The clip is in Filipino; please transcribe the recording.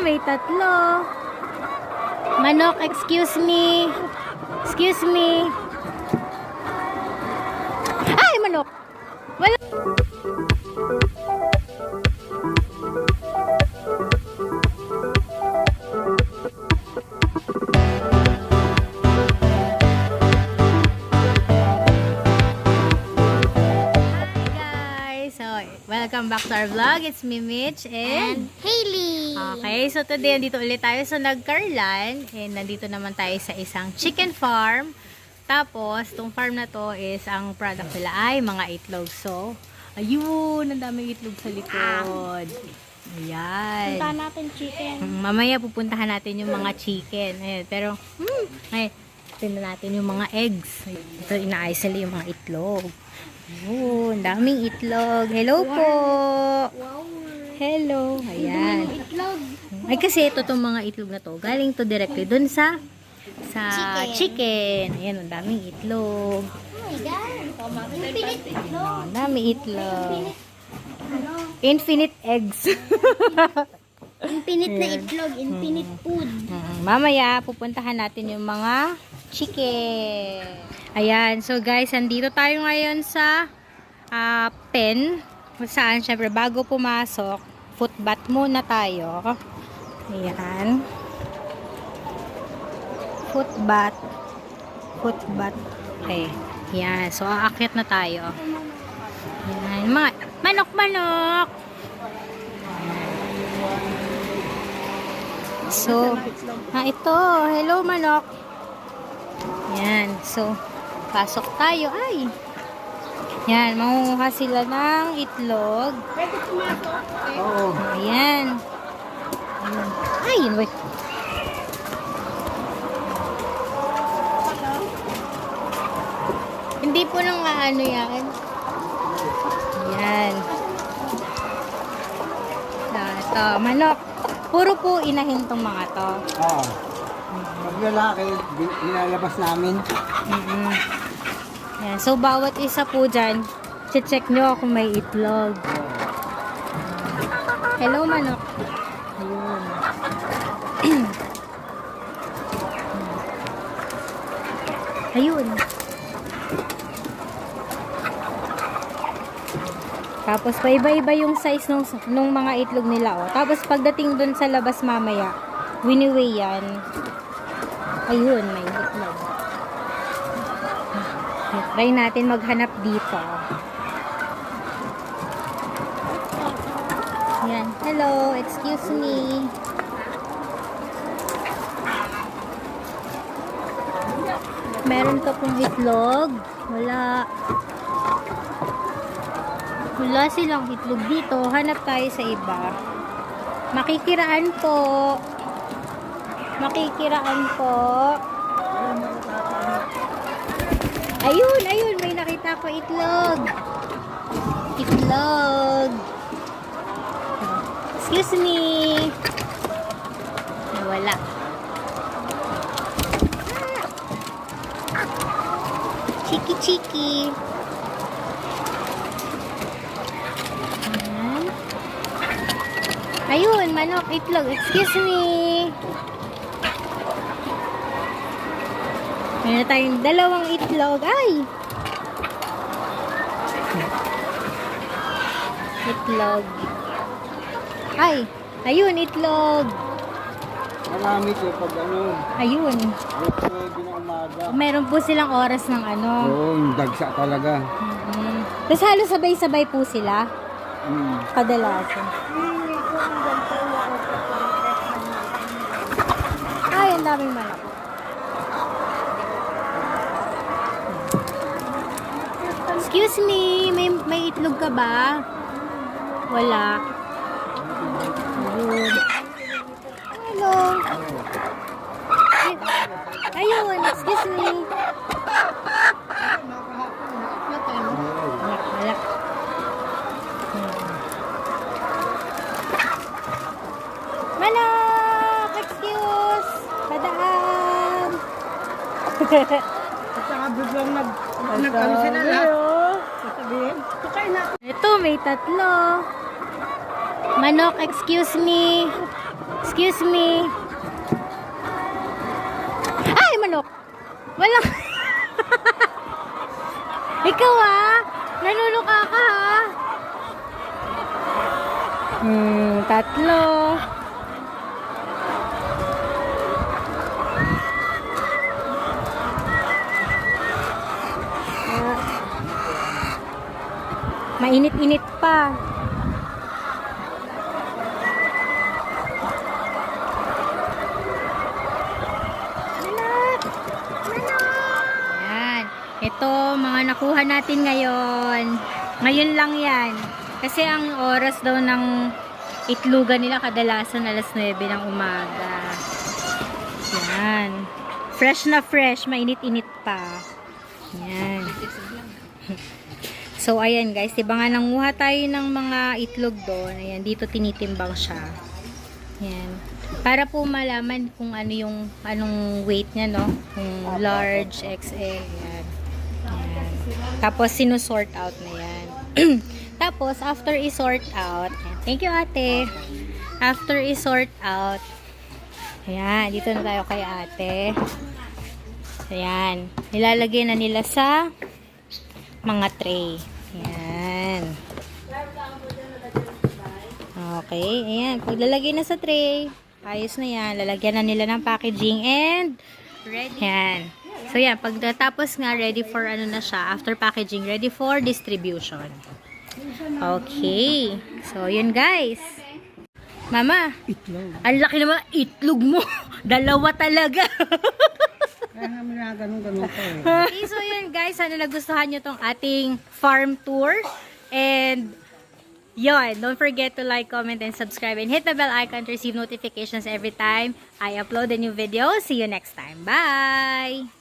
may tatlo. Manok, excuse me. Excuse me. Ay, manok. Wala. Welcome back to our vlog. It's me, Mitch, and Hailey. Okay, so today, nandito ulit tayo sa Nagcarlan. And nandito naman tayo sa isang chicken farm. Tapos, itong farm na to is, ang product nila ay mga itlog. So, ayun, ang daming itlog sa likod. Ayan. Punta natin chicken. Mamaya pupuntahan natin yung mga chicken. Ayan, pero, ay, tingnan natin yung mga eggs. Ito, inaayos nila yung mga itlog. Oh, ang daming itlog. Hello po. Wow. Hello. Ayan. Itlog. Ay, kasi ito tong mga itlog na to. Galing to directly dun sa chicken. Ayan, ang daming itlog. Oh my God. Infinite itlog. Ang daming itlog. Ano? Infinite eggs. Infinite na itlog. Infinite food. Mamaya, pupuntahan natin yung mga chicken. Ayan. So, guys, andito tayo ngayon sa pen. Kung saan, syempre, bago pumasok, foot bath muna tayo. Ayan. Foot bath. Foot bath. Okay. Ayan. So, aakyat na tayo. Ayan. Mga manok-manok. So, ito. Hello, manok. Ayan. So, pasok tayo. Ay! Yan. Mangunguha sila ng itlog. Pwede pumasok. Oo. Ayan. Ayan. Ay! Yun, wait. Hindi po nang ano yan. Ayan. So, ito. Manok. Puro po inahin tong mga to. Oo. Pag lalaki, nilalabas namin. Ayan. So, bawat isa po dyan, check nyo kung may itlog. Hello, manok. Ayun. Ayun. Tapos, paiba-iba yung size nung mga itlog nila. Oh. Tapos, pagdating dun sa labas mamaya, winiweigh yan. Ayun, may itlog. Try natin maghanap dito. Yan. Hello, excuse me. Meron ka pong itlog? Wala. Wala silang itlog dito. Hanap tayo sa iba. Makikiraan po. Makikiraan po. Ayun, ayun. May nakita ko itlog. Itlog. Excuse me. Wala. Chiki-chiki. Ayun, manok, itlog. Excuse me. Meron na tayong dalawang itlog. Ay! Itlog. Ay! Ayun, itlog. Marami siya pag ano. Ayun. Pwede na umaga. Meron po silang oras ng ano. Oo, yung dagsa talaga. Tapos halos sabay-sabay po sila. Kadalasan. Ay, ang daming manok. Excuse me, may itlog ka ba? Wala. Ayun. Hello. Ayun, excuse me. Wala. Manok! Excuse! Padaan! At saka biglang nag-ano sila lahat. Sasabihin, tukain na. Ito, may tatlo. Manok, excuse me. Excuse me. Ay, manok. Walang... Ikaw nanuluka ka tatlo. Mainit-init pa. Yan. Ito, mga nakuha natin ngayon. Ngayon lang yan. Kasi ang oras daw ng itlugan nila kadalasan alas 9 ng umaga. Yan. Fresh na fresh. Mainit-init pa. Yan. So, ayan guys. Diba nga nanguha tayo ng mga itlog doon. Ayan, dito tinitimbang siya. Ayan. Para po malaman kung ano yung anong weight niya, no? Kung large, XL, yan. Ayan. Tapos, sinusort out na yan. Tapos, after i-sort out, ayan. Thank you, ate. After i-sort out, ayan, dito na tayo kay ate. Ayan. Nilalagay na nila sa mga tray. Ayan. Okay, ayan. Pag lalagay na sa tray, ayos na yan. Lalagyan na nila ng packaging and ready. Ayan. So, yan. Pagkatapos nga, ready for ano na siya. After packaging, ready for distribution. Okay. So, yun guys. Mama, Itlog. ang laki naman itlog mo. Dalawa talaga. Kaya namin na ganun-ganun ko eh. Okay, so yun guys. Sana nagustuhan nyo tong ating farm tour. And, yun. Don't forget to like, comment, and subscribe. And hit the bell icon to receive notifications every time I upload a new video. See you next time. Bye!